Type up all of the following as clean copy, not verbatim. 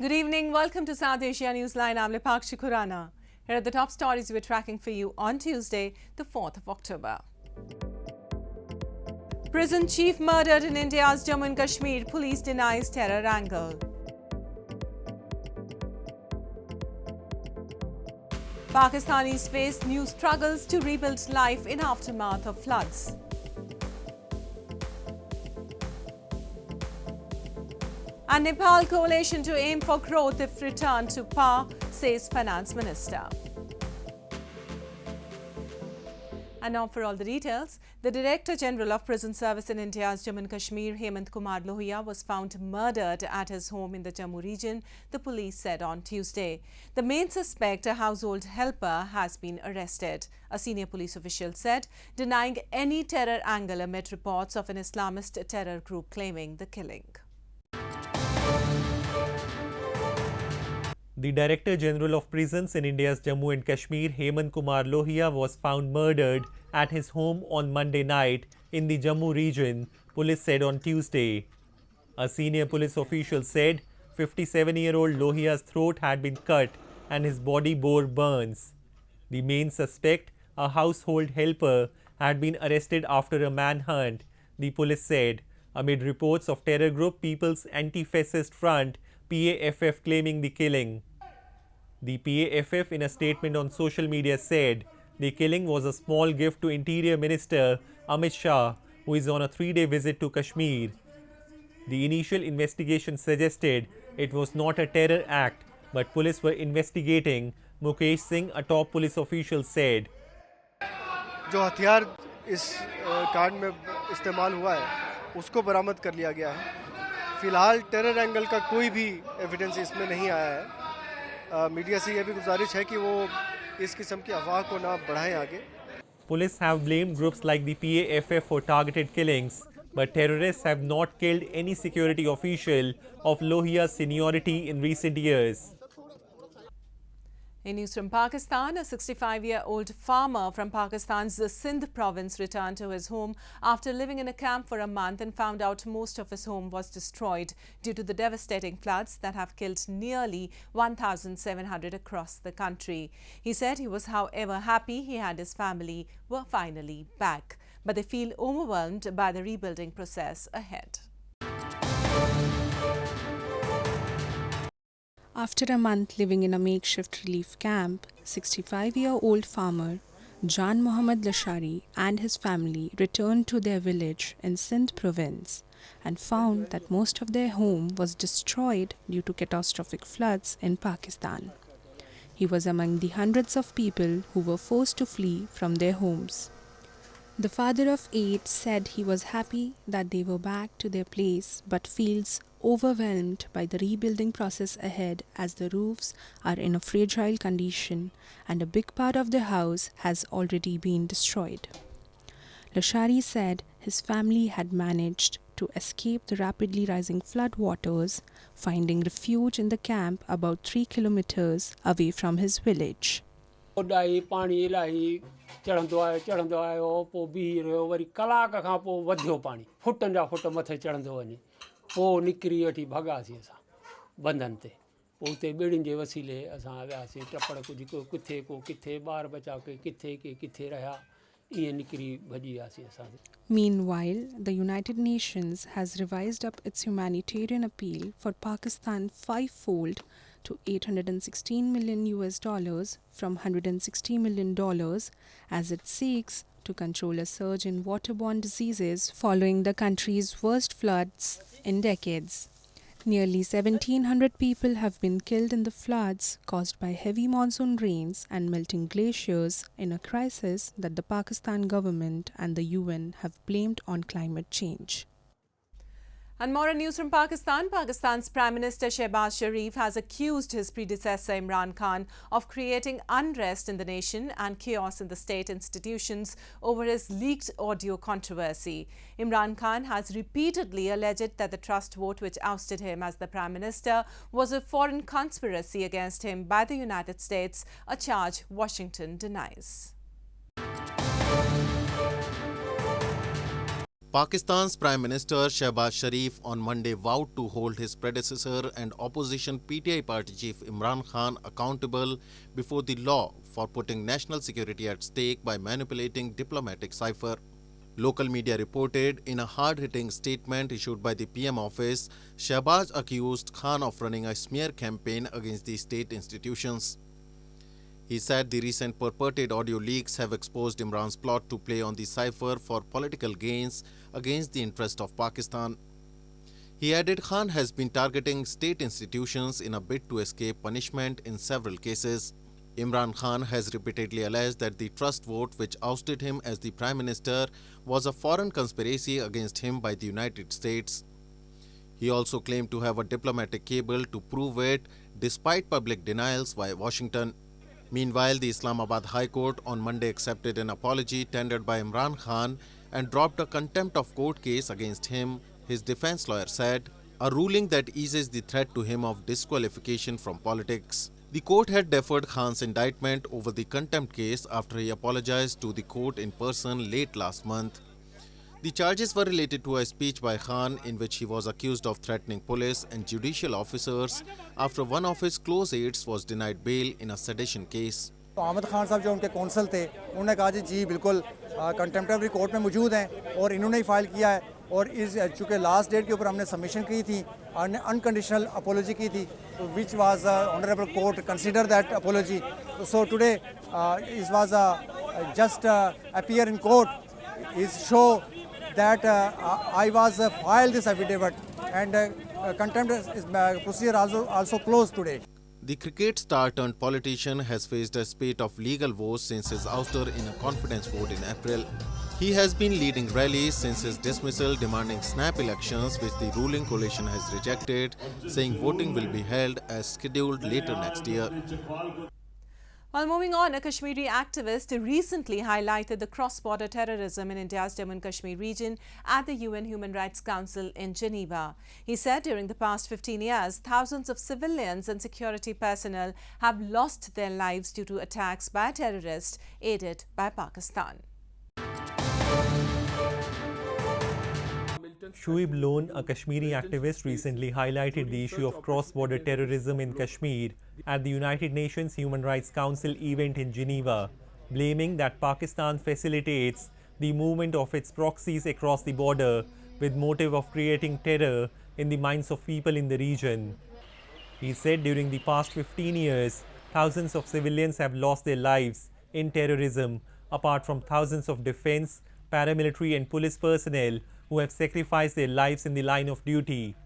Good evening. Welcome to South Asia Newsline. I'm Lipakshi Khurana. Here are the top stories we're tracking for you on Tuesday, the 4th of October. Prison chief murdered in India's Jammu and Kashmir. Police denies terror angle. Pakistanis face new struggles to rebuild life in aftermath of floods. And Nepal coalition to aim for growth if return to power, says Finance Minister. And now for all the details, the Director General of Prison Service in India's Jammu and Kashmir, Hemant Kumar Lohia, was found murdered at his home in the Jammu region, the police said on Tuesday. The main suspect, a household helper, has been arrested. A senior police official said, denying any terror angle amid reports of an Islamist terror group claiming the killing. The Director General of Prisons in India's Jammu and Kashmir, Hemant Kumar Lohia, was found murdered at his home on Monday night in the Jammu region, police said on Tuesday. A senior police official said 57-year-old Lohia's throat had been cut and his body bore burns. The main suspect, a household helper, had been arrested after a manhunt, the police said, amid reports of terror group People's Anti-Fascist Front PAFF claiming the killing. The PAFF in a statement on social media said the killing was a small gift to Interior Minister Amit Shah, who is on a 3-day visit to Kashmir. The initial investigation suggested it was not a terror act, but police were investigating, Mukesh Singh, a top police official, said. जो हथियार इस कांड में इस्तेमाल हुआ है उसको बरामद कर लिया गया है। फिलहाल टेरर एंगल का कोई भी एविडेंस इसमें नहीं आया है। मीडिया से यह भी गुजारिश है कि वो इस किस्म की अफवाह को ना बढ़ाएं आगे। Police have blamed groups like the PAFF for targeted killings, but terrorists have not killed any security official of Lohia's seniority in recent years. In news from Pakistan, a 65-year-old farmer from Pakistan's Sindh province returned to his home after living in a camp for a month and found out most of his home was destroyed due to the devastating floods that have killed nearly 1,700 across the country. He said he was, however, happy he and his family were finally back, but they feel overwhelmed by the rebuilding process ahead. After a month living in a makeshift relief camp, 65-year-old farmer Jan Mohammad Lashari and his family returned to their village in Sindh province and found that most of their home was destroyed due to catastrophic floods in Pakistan. He was among the hundreds of people who were forced to flee from their homes. The father of 8 said he was happy that they were back to their place but feels overwhelmed by the rebuilding process ahead as the roofs are in a fragile condition and a big part of the house has already been destroyed. Lashari said his family had managed to escape the rapidly rising flood waters, finding refuge in the camp about 3 kilometers away from his village. चढ़ंदो आयो पोइ बीह रहियो worry कलाक खां पोइ वधियो पाणी फुटनि जा foot मथे चढ़ंदो वञे पोइ निकिरी वठी भॻासीं असां बंधनि ते पोइ उते ॿेड़ियुनि जे वसीले असां वियासीं टपड़ कुझु को किथे ॿार बचा के किथे रहिया ईअं निकिरी भॼी वियासीं असां. Meanwhile, the United Nations has revised up its humanitarian appeal for Pakistan fivefold to $816 million from $160 million as it seeks to control a surge in waterborne diseases following the country's worst floods in decades. Nearly 1,700 people have been killed in the floods caused by heavy monsoon rains and melting glaciers in a crisis that the Pakistan government and the UN have blamed on climate change. And more news from Pakistan. Pakistan's Prime Minister Shehbaz Sharif has accused his predecessor Imran Khan of creating unrest in the nation and chaos in the state institutions over his leaked audio controversy. Imran Khan has repeatedly alleged that the trust vote which ousted him as the Prime Minister was a foreign conspiracy against him by the United States, a charge Washington denies. Pakistan's Prime Minister Shehbaz Sharif on Monday vowed to hold his predecessor and opposition PTI party chief Imran Khan accountable before the law for putting national security at stake by manipulating diplomatic cipher. Local media reported in a hard-hitting statement issued by the PM office, Shehbaz accused Khan of running a smear campaign against the state institutions. He said the recent purported audio leaks have exposed Imran's plot to play on the cipher for political gains against the interest of Pakistan. He added Khan has been targeting state institutions in a bid to escape punishment in several cases. Imran Khan has repeatedly alleged that the trust vote which ousted him as the Prime Minister was a foreign conspiracy against him by the United States. He also claimed to have a diplomatic cable to prove it, despite public denials by Washington. Meanwhile, the Islamabad High Court on Monday accepted an apology tendered by Imran Khan and dropped a contempt of court case against him, his defense lawyer said, a ruling that eases the threat to him of disqualification from politics. The court had deferred Khan's indictment over the contempt case after he apologized to the court in person late last month. The charges were related to a speech by Khan in which he was accused of threatening police and judicial officers after one of his close aides was denied bail in a sedition case. Ahmad Khan साहब जो उनके council थे उन्होंने कहा जी बिल्कुल contemporary court में मौजूद हैं और इन्होंने ही फाइल किया है और इस चूँकि लास्ट डेट के ऊपर हमने सबमिशन की थी और अनकंडीशनल अपोलॉजी की थी which was honourable court consider that apology so today this was just appear in court is show that I was filed this affidavit and contempt procedure also closed today. The cricket star turned politician has faced a spate of legal woes since his ouster in a confidence vote in April. He has been leading rallies since his dismissal demanding snap elections which the ruling coalition has rejected, saying voting will be held as scheduled later next year. While moving on, a Kashmiri activist recently highlighted the cross-border terrorism in India's Jammu and Kashmir region at the UN Human Rights Council in Geneva. He said during the past 15 years, thousands of civilians and security personnel have lost their lives due to attacks by terrorists aided by Pakistan. Shoaib Lone, a Kashmiri activist, recently highlighted the issue of cross-border terrorism in Kashmir at the United Nations Human Rights Council event in Geneva, blaming that Pakistan facilitates the movement of its proxies across the border with motive of creating terror in the minds of people in the region. He said during the past 15 years, thousands of civilians have lost their lives in terrorism, apart from thousands of defense, paramilitary and police personnel who have sacrificed their lives in the line of duty.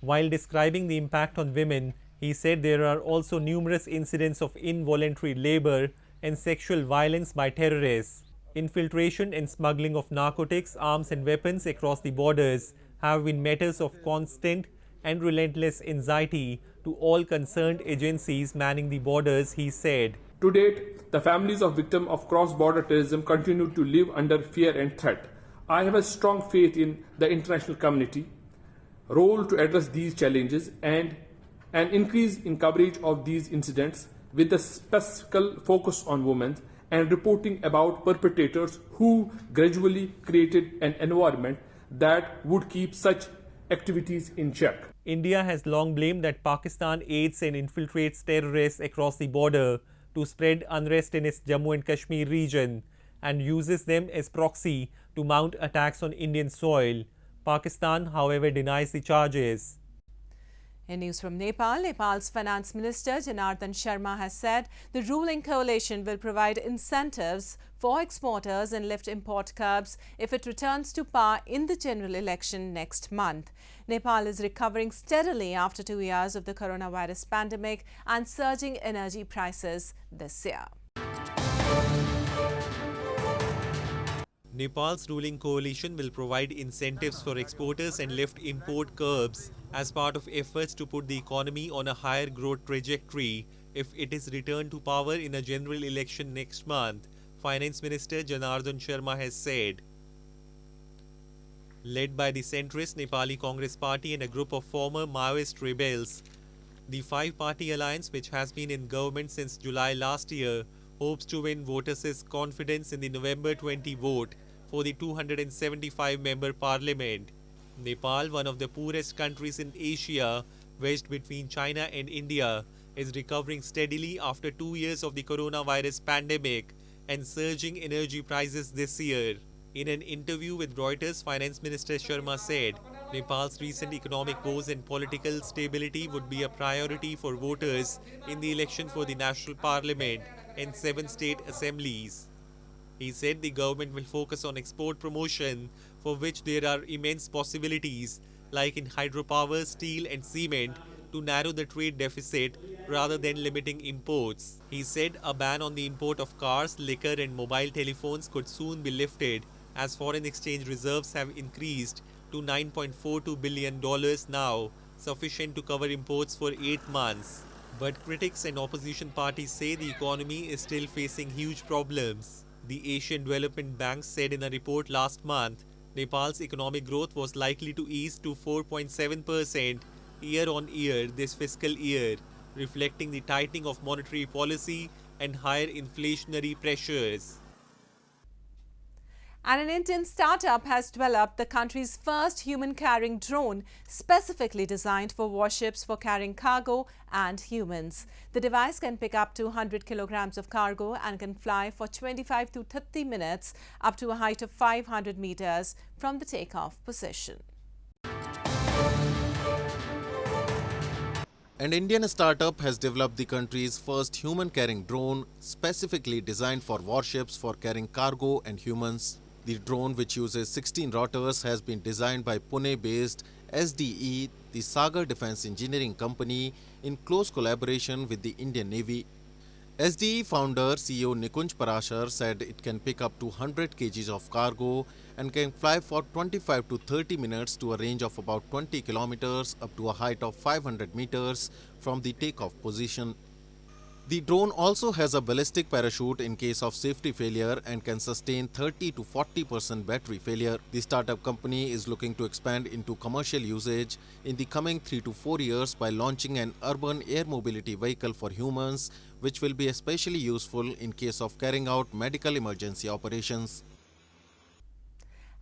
While describing the impact on women, he said there are also numerous incidents of involuntary labor and sexual violence by terrorists. Infiltration and smuggling of narcotics, arms and weapons across the borders have been matters of constant and relentless anxiety to all concerned agencies manning the borders, he said. To date, the families of victims of cross-border terrorism continue to live under fear and threat. I have a strong faith in the international community role to address these challenges and an increase in coverage of these incidents with a specific focus on women and reporting about perpetrators who gradually created an environment that would keep such activities in check. India has long blamed that Pakistan aids and infiltrates terrorists across the border to spread unrest in its Jammu and Kashmir region and uses them as proxy to mount attacks on Indian soil. Pakistan, however, denies the charges. In news from Nepal, Nepal's Finance Minister Janardan Sharma has said the ruling coalition will provide incentives for exporters and lift import curbs if it returns to power in the general election next month. Nepal is recovering steadily after 2 years of the coronavirus pandemic and surging energy prices this year. Nepal's ruling coalition will provide incentives for exporters and lift import curbs as part of efforts to put the economy on a higher growth trajectory if it is returned to power in a general election next month, Finance Minister Janardan Sharma has said. Led by the centrist Nepali Congress Party and a group of former Maoist rebels, the five-party alliance, which has been in government since July last year, hopes to win voters' confidence in the November 20 vote for the 275-member parliament. Nepal, one of the poorest countries in Asia, wedged between China and India, is recovering steadily after 2 years of the coronavirus pandemic and surging energy prices this year. In an interview with Reuters, Finance Minister Sharma said Nepal's recent economic woes and political stability would be a priority for voters in the election for the National Parliament and 7 state assemblies. He said the government will focus on export promotion, for which there are immense possibilities, like in hydropower, steel and cement, to narrow the trade deficit rather than limiting imports. He said a ban on the import of cars, liquor and mobile telephones could soon be lifted, as foreign exchange reserves have increased to $9.42 billion now, sufficient to cover imports for 8 months. But critics and opposition parties say the economy is still facing huge problems. The Asian Development Bank said in a report last month, Nepal's economic growth was likely to ease to 4.7% year-on-year this fiscal year, reflecting the tightening of monetary policy and higher inflationary pressures. And an Indian startup has developed the country's first human-carrying drone specifically designed for warships for carrying cargo and humans. The device can pick up to 100 kilograms of cargo and can fly for 25 to 30 minutes up to a height of 500 meters from the takeoff position. An Indian startup has developed the country's first human-carrying drone specifically designed for warships for carrying cargo and humans. The drone, which uses 16 rotors, has been designed by Pune-based SDE, the Sagar Defence Engineering Company, in close collaboration with the Indian Navy. SDE founder CEO Nikunj Parashar said it can pick up to 100 kgs of cargo and can fly for 25 to 30 minutes to a range of about 20 kilometers up to a height of 500 meters from the takeoff position. The drone also has a ballistic parachute in case of safety failure and can sustain 30 to 40% battery failure. The startup company is looking to expand into commercial usage in the coming 3 to 4 years by launching an urban air mobility vehicle for humans, which will be especially useful in case of carrying out medical emergency operations.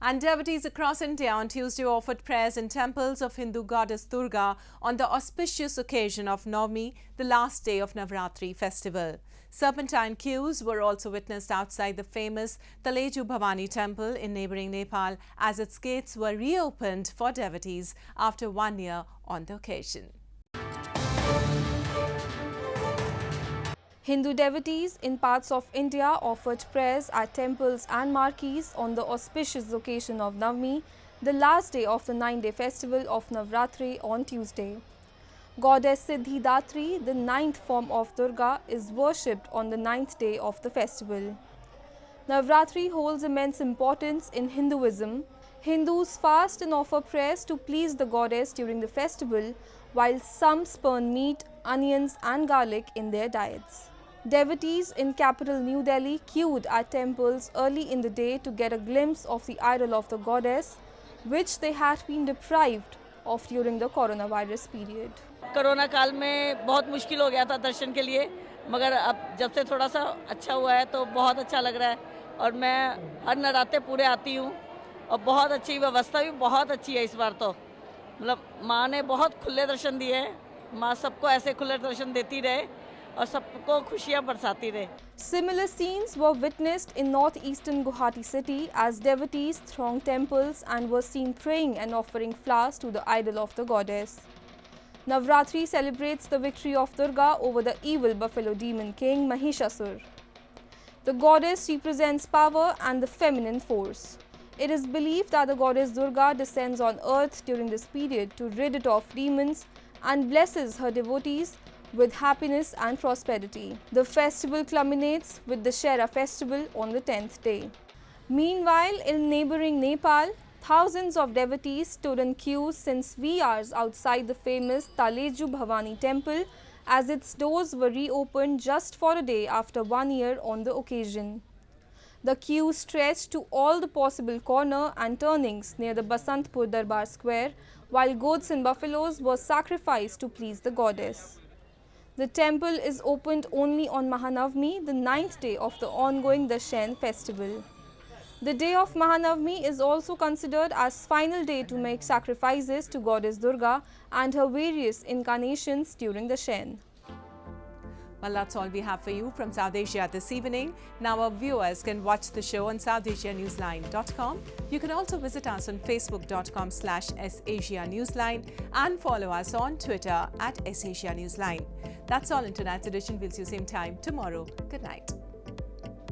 And devotees across India on Tuesday offered prayers in temples of Hindu goddess Durga on the auspicious occasion of Navmi, the last day of Navratri festival. Serpentine queues were also witnessed outside the famous Taleju Bhawani temple in neighbouring Nepal as its gates were reopened for devotees after 1 year on the occasion. Hindu devotees in parts of India offered prayers at temples and marquees on the auspicious occasion of Navmi, the last day of the 9-day festival of Navratri on Tuesday. Goddess Siddhidatri, the 9th form of Durga, is worshipped on the 9th day of the festival. Navratri holds immense importance in Hinduism. Hindus fast and offer prayers to please the goddess during the festival, while some spurn meat, onions and garlic in their diets. Devotees in capital New Delhi queued at temples early in the day to get a glimpse of the idol of the goddess, which they had been deprived of during the coronavirus period. Corona काल में बहुत मुश्किल हो गया था दर्शन के लिए, मगर अब जब से थोड़ा सा अच्छा हुआ है तो बहुत अच्छा लग रहा है और मैं हर नराते पूरे आती हूँ और बहुत अच्छी व्यवस्था भी बहुत अच्छी है इस बार तो मतलब माँ ने बहुत खुले दर्शन दिए हैं माँ सबको ऐसे खुले दर्शन देती रहे और सबको खुशियाँ बरसाती रहे. Similar scenes were witnessed in northeastern Guwahati city as devotees thronged temples and were seen praying and offering flowers to the idol of the goddess. Navratri celebrates the victory of Durga over the evil buffalo demon king Mahishasur. The goddess represents power and the feminine force. It is believed that the goddess Durga descends on earth during this period to rid it of demons and blesses her devotees with happiness and prosperity. The festival culminates with the Shera festival on the 10th day. Meanwhile, in neighbouring Nepal, thousands of devotees stood in queues since hours outside the famous Taleju Bhawani temple as its doors were reopened just for a day after 1 year on the occasion. The queue stretched to all the possible corners and turnings near the Basantpur Darbar square, while goats and buffaloes were sacrificed to please the goddess. The temple is opened only on Mahanavmi, the 9th day of the ongoing Dashain festival. The day of Mahanavmi is also considered as final day to make sacrifices to goddess Durga and her various incarnations during the Shen. Well, that's all we have for you from South Asia this evening. Now our viewers can watch the show on SouthAsiaNewsline.com. You can also visit us on Facebook.com/SAsiaNewsline and follow us on Twitter @SAsiaNewsline. That's all in tonight's edition. We'll see you same time tomorrow. Good night.